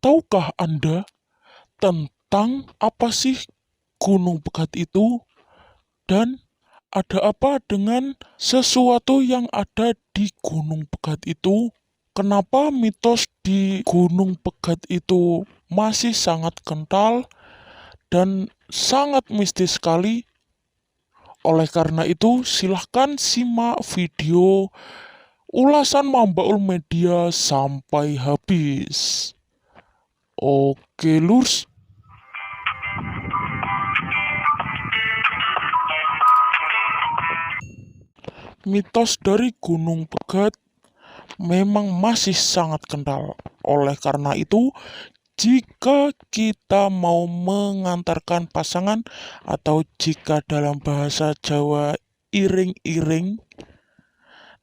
Tahukah Anda tentang apa sih Gunung Pegat itu? Dan ada apa dengan sesuatu yang ada di Gunung Pegat itu? Kenapa mitos di Gunung Pegat itu masih sangat kental dan sangat mistis sekali? Oleh karena itu, silahkan simak video ulasan Mambaul Media sampai habis. Oke, Lurs. Mitos dari Gunung Pegat memang masih sangat kental. Oleh karena itu, jika kita mau mengantarkan pasangan atau jika dalam bahasa Jawa iring-iring,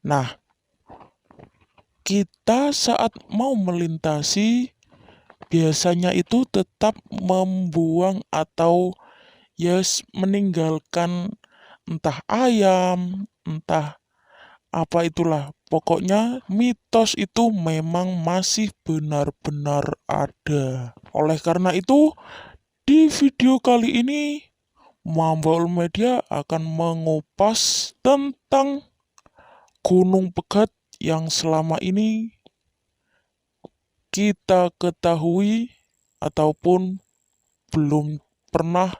nah, kita saat mau melintasi biasanya itu tetap membuang atau meninggalkan entah ayam, entah apa itulah. Pokoknya mitos itu memang masih benar-benar ada. Oleh karena itu, di video kali ini Mambaul Media akan mengupas tentang Gunung Pegat yang selama ini kita ketahui ataupun belum pernah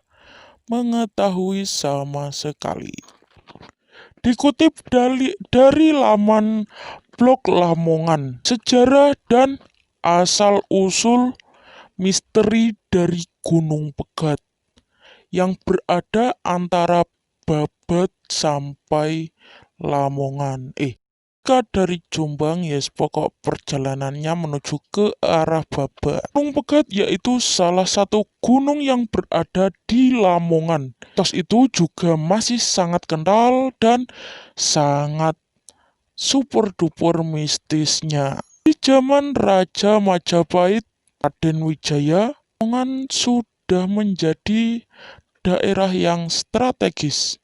mengetahui sama sekali. Dikutip dari laman blog Lamongan, sejarah dan asal-usul misteri dari Gunung Pegat yang berada antara Babat sampai Lamongan. Dari Jombang, pokok perjalanannya menuju ke arah Babat. Gunung Pegat yaitu salah satu gunung yang berada di Lamongan. Mitos itu juga masih sangat kental dan sangat super duper mistisnya. Di zaman Raja Majapahit, Raden Wijaya, Lamongan sudah menjadi daerah yang strategis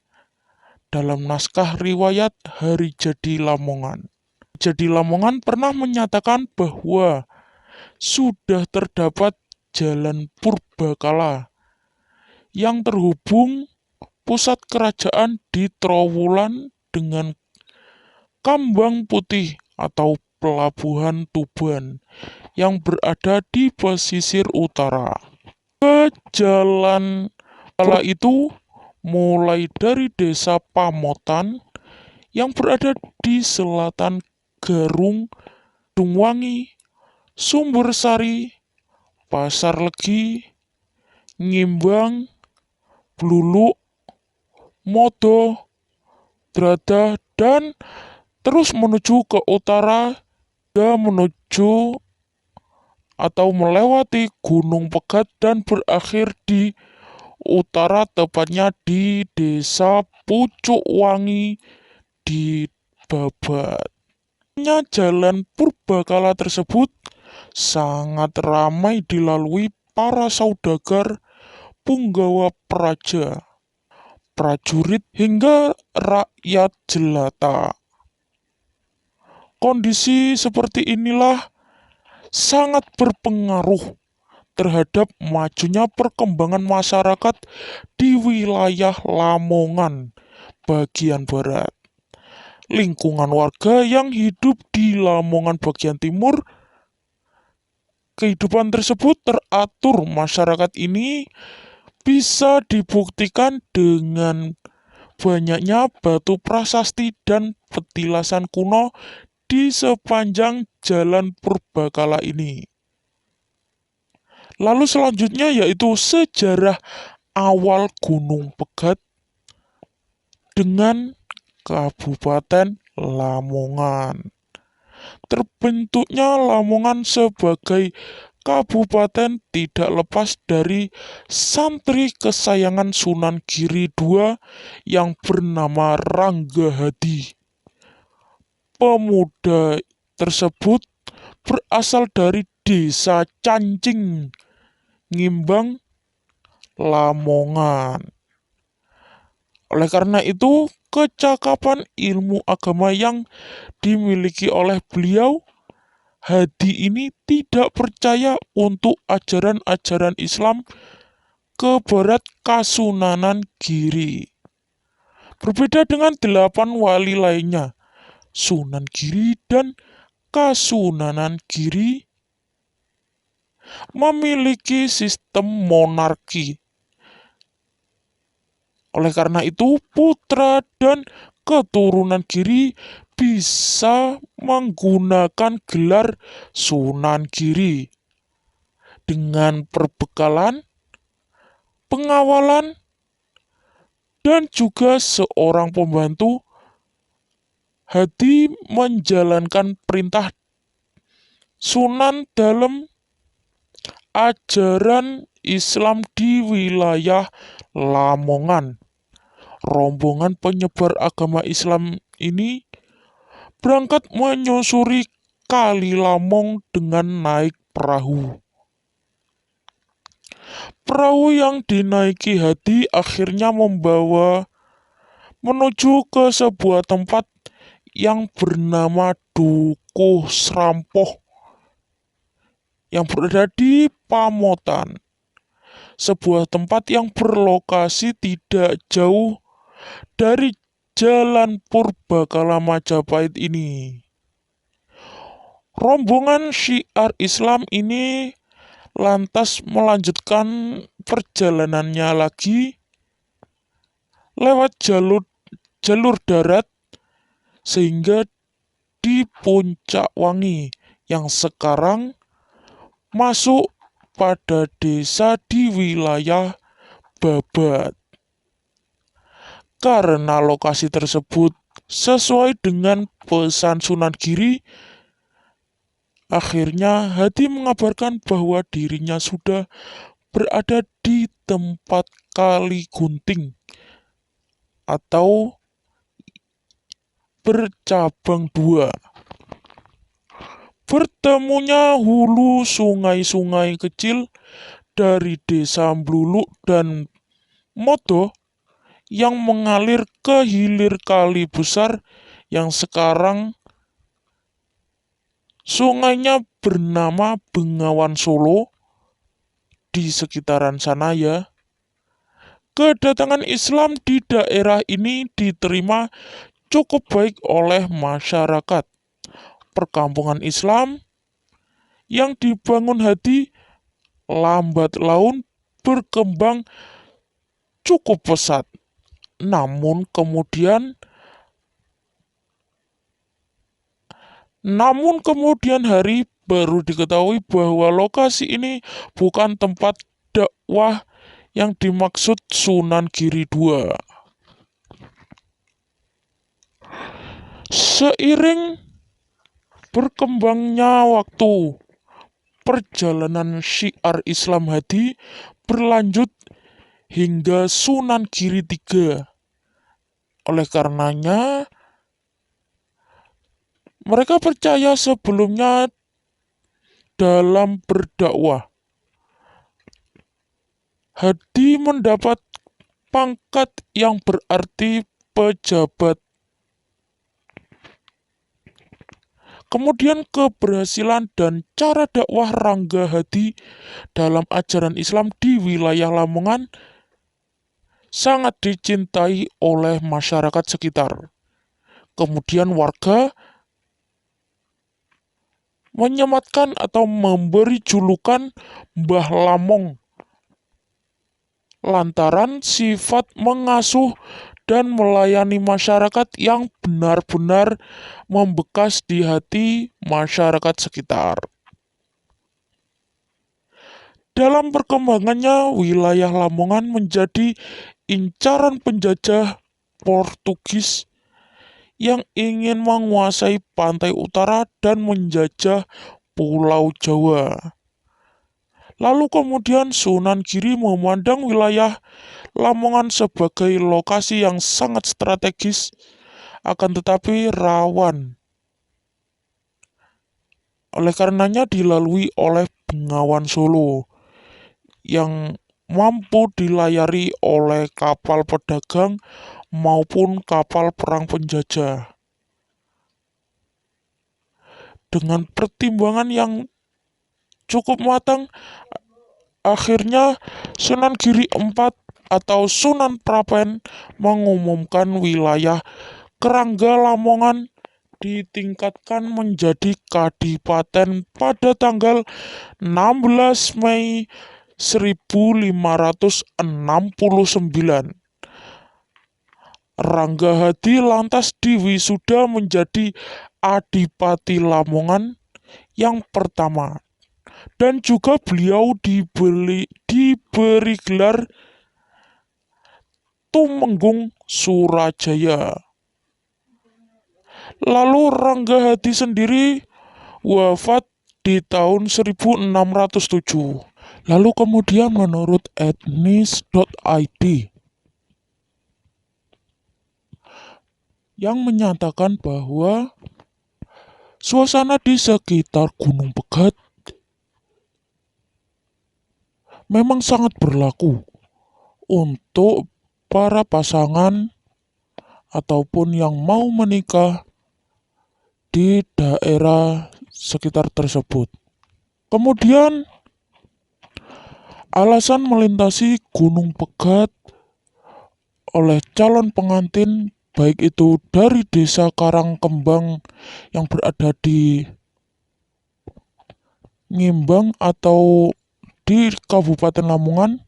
dalam naskah riwayat Hari Jadi Lamongan. Jadi Lamongan pernah menyatakan bahwa sudah terdapat jalan Purbakala yang terhubung pusat kerajaan di Trowulan dengan Kambang Putih atau Pelabuhan Tuban yang berada di pesisir utara. Ke jalan Purbakala itu mulai dari desa Pamotan yang berada di selatan Garung, Dungwangi, Sumbersari, Pasar Legi, Ngimbang, Bluluk, Modo, Brada, dan terus menuju ke utara dan menuju atau melewati Gunung Pegat dan berakhir di utara, tepatnya di desa Pucuk Wangi di Babat. Jalan Purbakala tersebut sangat ramai dilalui para saudagar, punggawa praja, prajurit, hingga rakyat jelata. Kondisi seperti inilah sangat berpengaruh terhadap majunya perkembangan masyarakat di wilayah Lamongan bagian barat. Lingkungan warga yang hidup di Lamongan bagian timur, kehidupan tersebut teratur. Masyarakat ini bisa dibuktikan dengan banyaknya batu prasasti dan petilasan kuno di sepanjang jalan Purbakala ini. Lalu selanjutnya yaitu sejarah awal Gunung Pegat dengan Kabupaten Lamongan. Terbentuknya Lamongan sebagai kabupaten tidak lepas dari santri kesayangan Sunan Giri II yang bernama Ranggahadi. Pemuda tersebut berasal dari desa Cancing, Ngimbang, Lamongan. Oleh karena itu, kecakapan ilmu agama yang dimiliki oleh beliau Hadi ini tidak percaya untuk ajaran-ajaran Islam ke barat Kasunanan Giri. Berbeda dengan 8 wali lainnya, Sunan Giri dan Kasunanan Giri memiliki sistem monarki. Oleh karena itu, putra dan keturunan Giri bisa menggunakan gelar Sunan Giri dengan perbekalan, pengawalan, dan juga seorang pembantu. Hadi menjalankan perintah Sunan dalam ajaran Islam di wilayah Lamongan. Rombongan penyebar agama Islam ini berangkat menyusuri Kali Lamong dengan naik perahu. Perahu yang dinaiki Hadi akhirnya membawa menuju ke sebuah tempat yang bernama Dukuh Srampoh yang berada di Pamotan, sebuah tempat yang berlokasi tidak jauh dari Jalan Purbakala Majapahit ini. Rombongan syiar Islam ini lantas melanjutkan perjalanannya lagi lewat jalur darat sehingga di Puncak Wangi yang sekarang masuk pada desa di wilayah Babat. Karena lokasi tersebut sesuai dengan pesan Sunan Giri, akhirnya Hadi mengabarkan bahwa dirinya sudah berada di tempat Kali Gunting atau bercabang dua. Bertemunya hulu sungai-sungai kecil dari desa Bluluk dan Modo yang mengalir ke hilir kali besar yang sekarang sungainya bernama Bengawan Solo. Di sekitaran sana ya. Kedatangan Islam di daerah ini diterima cukup baik oleh masyarakat. Perkampungan Islam yang dibangun Hadi lambat laun berkembang cukup pesat. Namun kemudian hari baru diketahui bahwa lokasi ini bukan tempat dakwah yang dimaksud Sunan Giri II. Seiring berkembangnya waktu, perjalanan syiar Islam Hadi berlanjut hingga Sunan Giri III. Oleh karenanya, mereka percaya sebelumnya dalam berdakwah. Hadi mendapat pangkat yang berarti pejabat. Kemudian keberhasilan dan cara dakwah Rangga Hadi dalam ajaran Islam di wilayah Lamongan sangat dicintai oleh masyarakat sekitar. Kemudian warga menyematkan atau memberi julukan Mbah Lamong lantaran sifat mengasuh dan melayani masyarakat yang benar-benar membekas di hati masyarakat sekitar. Dalam perkembangannya, wilayah Lamongan menjadi incaran penjajah Portugis yang ingin menguasai pantai utara dan menjajah Pulau Jawa. Lalu kemudian Sunan Giri memandang wilayah Lamongan sebagai lokasi yang sangat strategis, akan tetapi rawan. Oleh karenanya dilalui oleh Bengawan Solo yang mampu dilayari oleh kapal pedagang maupun kapal perang penjajah. dengan pertimbangan yang cukup matang, akhirnya Sunan Giri IV atau Sunan Prapen mengumumkan wilayah Kerangga Lamongan ditingkatkan menjadi kadipaten pada tanggal 16 Mei 1569. Ranggahadi lantas diwisuda menjadi Adipati Lamongan yang pertama, dan juga beliau diberi gelar Tumenggung Surajaya. Lalu Ranggahadi sendiri wafat di tahun 1607. Lalu kemudian menurut etnis.id yang menyatakan bahwa suasana di sekitar Gunung Pegat memang sangat berlaku untuk para pasangan ataupun yang mau menikah di daerah sekitar tersebut. Kemudian alasan melintasi Gunung Pegat oleh calon pengantin baik itu dari desa Karangkembang yang berada di Ngimbang atau di Kabupaten Lamongan,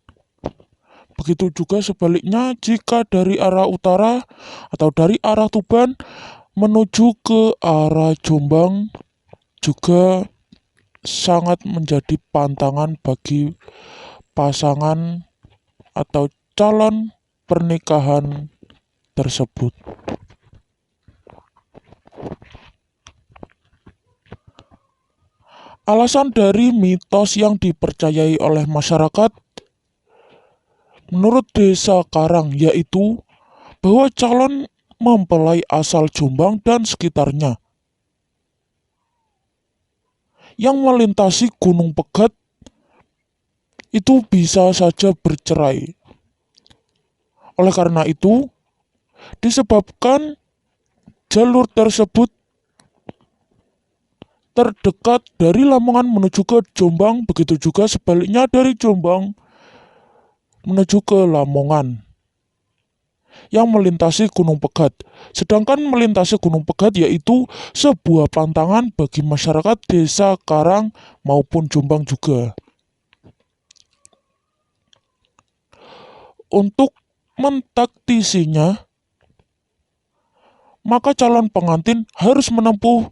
begitu juga sebaliknya jika dari arah utara atau dari arah Tuban menuju ke arah Jombang juga sangat menjadi pantangan bagi pasangan atau calon pernikahan tersebut. Alasan dari mitos yang dipercayai oleh masyarakat menurut Desa Karang yaitu bahwa calon mempelai asal Jombang dan sekitarnya yang melintasi Gunung Pegat itu bisa saja bercerai. Oleh karena itu, disebabkan jalur tersebut terdekat dari Lamongan menuju ke Jombang, begitu juga sebaliknya dari Jombang menuju ke Lamongan yang melintasi Gunung Pegat. Sedangkan melintasi Gunung Pegat yaitu sebuah pantangan bagi masyarakat Desa Karang maupun Jombang juga. Untuk mentaktisinya, maka calon pengantin harus menempuh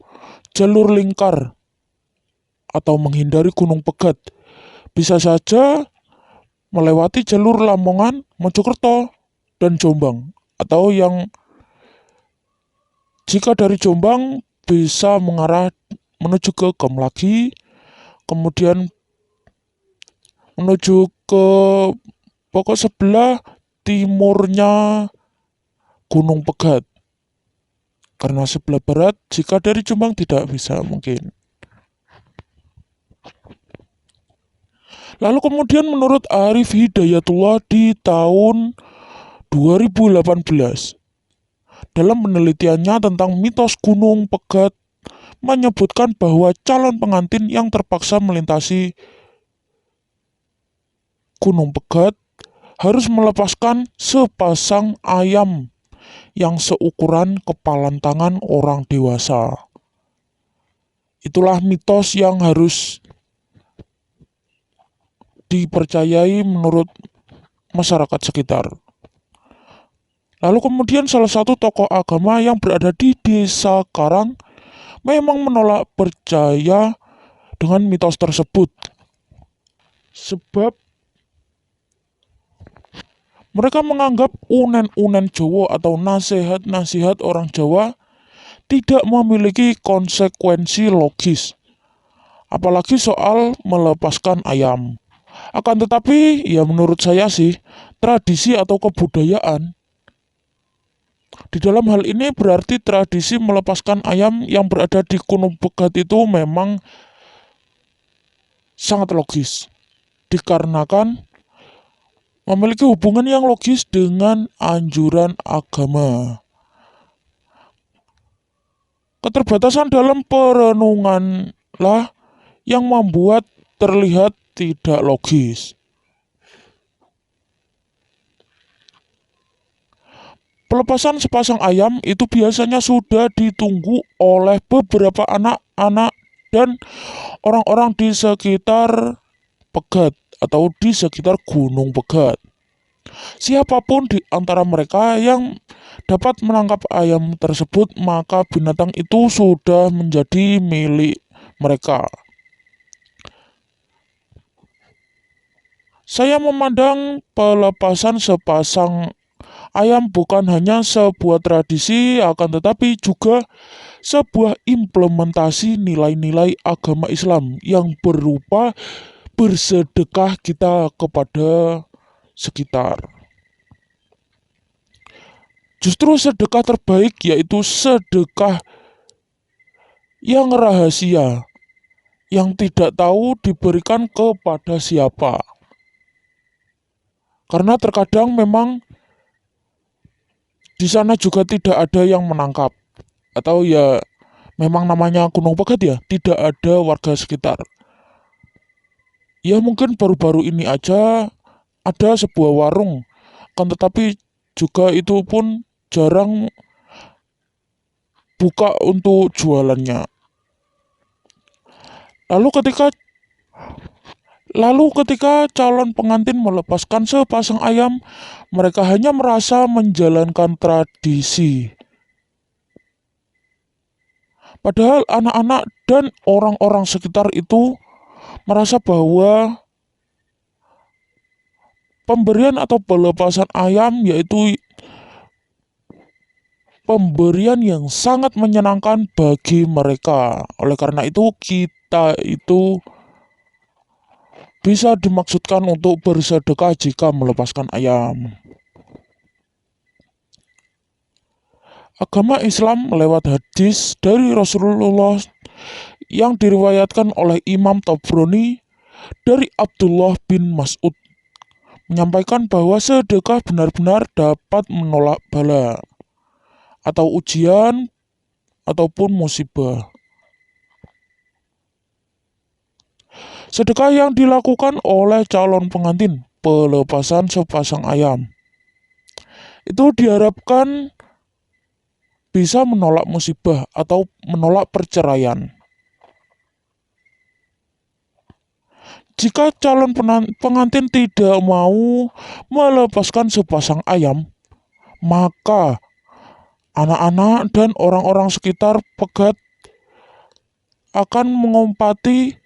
jalur lingkar atau menghindari Gunung Pegat. Bisa saja melewati jalur Lamongan, Mojokerto, dan Jombang. Atau yang jika dari Jombang bisa mengarah menuju ke Kemlagi, kemudian menuju ke pokok sebelah timurnya Gunung Pegat. Karena sebelah barat jika dari Jombang tidak bisa mungkin. Lalu kemudian menurut Arif Hidayatullah di tahun 2018 dalam penelitiannya tentang mitos Gunung Pegat menyebutkan bahwa calon pengantin yang terpaksa melintasi Gunung Pegat harus melepaskan sepasang ayam yang seukuran kepalan tangan orang dewasa. Itulah mitos yang harus dipercayai menurut masyarakat sekitar. Lalu kemudian salah satu tokoh agama yang berada di Desa Karang memang menolak percaya dengan mitos tersebut. Sebab mereka menganggap unen-unen Jawa atau nasihat-nasihat orang Jawa tidak memiliki konsekuensi logis. Apalagi soal melepaskan ayam. Akan tetapi, ya menurut saya sih, tradisi atau kebudayaan di dalam hal ini berarti tradisi melepaskan ayam yang berada di Gunung Pegat itu memang sangat logis. Dikarenakan memiliki hubungan yang logis dengan anjuran agama. Keterbatasan dalam perenunganlah yang membuat terlihat tidak logis. Pelepasan sepasang ayam itu biasanya sudah ditunggu oleh beberapa anak-anak dan orang-orang di sekitar Pegat atau di sekitar Gunung Pegat. Siapapun di antara mereka yang dapat menangkap ayam tersebut, maka binatang itu sudah menjadi milik mereka. Saya memandang pelepasan sepasang ayam bukan hanya sebuah tradisi, akan tetapi juga sebuah implementasi nilai-nilai agama Islam yang berupa bersedekah kita kepada sekitar. Justru sedekah terbaik yaitu sedekah yang rahasia, yang tidak tahu diberikan kepada siapa. Karena terkadang memang di sana juga tidak ada yang menangkap, atau ya memang namanya Gunung Pegat ya, tidak ada warga sekitar. Ya mungkin baru-baru ini aja ada sebuah warung, kan tetapi juga itu pun jarang buka untuk jualannya. Lalu ketika calon pengantin melepaskan sepasang ayam, mereka hanya merasa menjalankan tradisi. Padahal anak-anak dan orang-orang sekitar itu merasa bahwa pemberian atau pelepasan ayam yaitu pemberian yang sangat menyenangkan bagi mereka. Oleh karena itu kita itu bisa dimaksudkan untuk bersedekah jika melepaskan ayam. Agama Islam lewat hadis dari Rasulullah yang diriwayatkan oleh Imam Tabrani dari Abdullah bin Mas'ud menyampaikan bahwa sedekah benar-benar dapat menolak bala atau ujian ataupun musibah. Sedekah yang dilakukan oleh calon pengantin pelepasan sepasang ayam itu diharapkan bisa menolak musibah atau menolak perceraian. Jika calon pengantin tidak mau melepaskan sepasang ayam, maka anak-anak dan orang-orang sekitar Pegat akan mengompati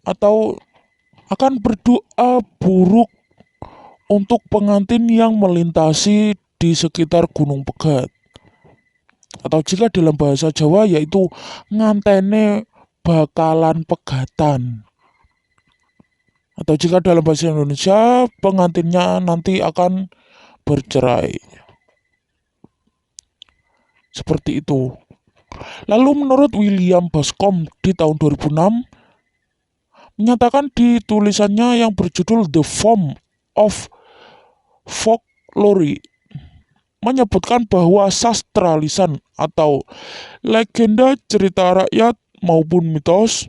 atau akan berdoa buruk untuk pengantin yang melintasi di sekitar Gunung Pegat. Atau jika dalam bahasa Jawa yaitu ngantene bakalan pegatan. Atau jika dalam bahasa Indonesia pengantinnya nanti akan bercerai. Seperti itu. Lalu menurut William Bascom di tahun 2006 menyatakan di tulisannya yang berjudul The Form of Folklore menyebutkan bahwa sastra lisan atau legenda cerita rakyat maupun mitos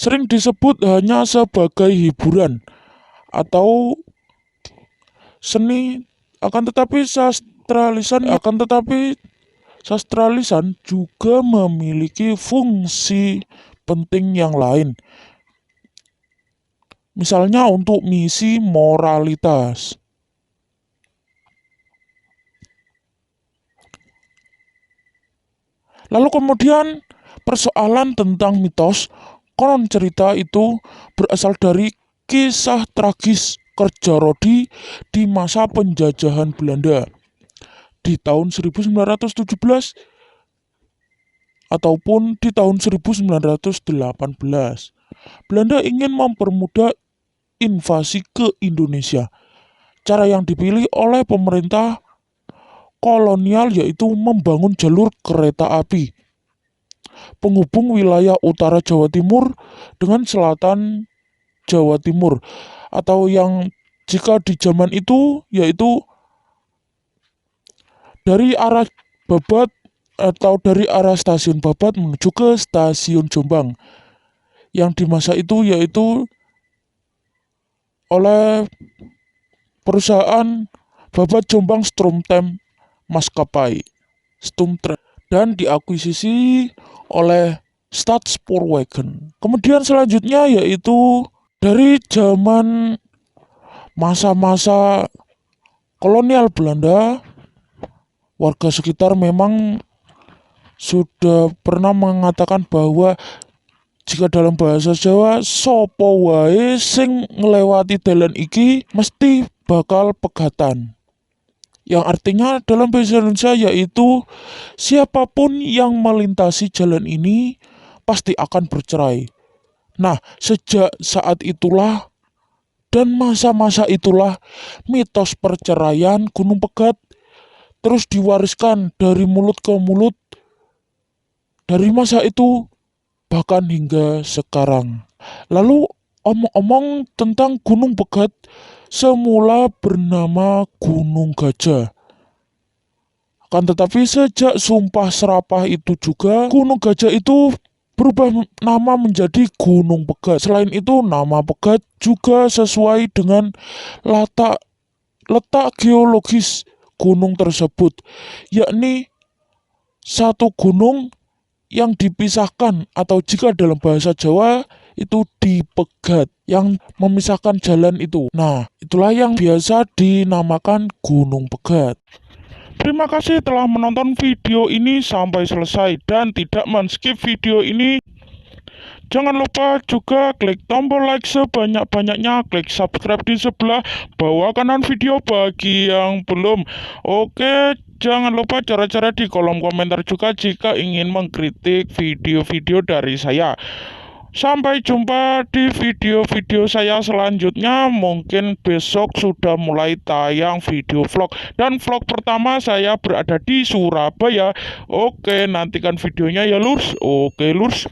sering disebut hanya sebagai hiburan atau seni, akan tetapi sastra lisan juga memiliki fungsi penting yang lain. Misalnya untuk misi moralitas. Lalu kemudian persoalan tentang mitos, konon cerita itu berasal dari kisah tragis kerja Rodi di masa penjajahan Belanda di tahun 1917 ataupun di tahun 1918. Belanda ingin mempermudah invasi ke Indonesia. Cara yang dipilih oleh pemerintah kolonial yaitu membangun jalur kereta api penghubung wilayah utara Jawa Timur dengan selatan Jawa Timur, atau yang jika di zaman itu yaitu dari arah Babat atau dari arah stasiun Babat menuju ke stasiun Jombang, yang di masa itu yaitu oleh perusahaan Babat Jombang Stromtram Maskapai Stumtra dan diakuisisi oleh Staatspoorwegen. Kemudian selanjutnya yaitu dari zaman masa-masa kolonial Belanda, warga sekitar memang sudah pernah mengatakan bahwa jika dalam bahasa Jawa sopo wae sing ngelewati dalan iki mesti bakal pegatan. Yang artinya dalam bahasa Indonesia yaitu siapapun yang melintasi jalan ini pasti akan bercerai. Nah, sejak saat itulah dan masa-masa itulah mitos perceraian Gunung Pegat terus diwariskan dari mulut ke mulut dari masa itu bahkan hingga sekarang. Lalu omong-omong tentang Gunung Pegat, semula bernama Gunung Gajah. Akan tetapi sejak Sumpah Serapah itu juga Gunung Gajah itu berubah nama menjadi Gunung Pegat. Selain itu nama Pegat juga sesuai dengan letak geologis gunung tersebut, yakni satu gunung yang dipisahkan atau jika dalam bahasa Jawa itu dipegat yang memisahkan jalan itu. Nah, itulah yang biasa dinamakan Gunung Pegat. Terima kasih telah menonton video ini sampai selesai dan tidak men-skip video ini. Jangan lupa juga klik tombol like sebanyak-banyaknya, klik subscribe di sebelah bawah kanan video bagi yang belum. Oke, jangan lupa cara-cara di kolom komentar juga jika ingin mengkritik video-video dari saya. Sampai jumpa di video-video saya selanjutnya. Mungkin besok sudah mulai tayang video vlog. Dan vlog pertama saya berada di Surabaya. Oke, nantikan videonya ya lurs. Oke lurs.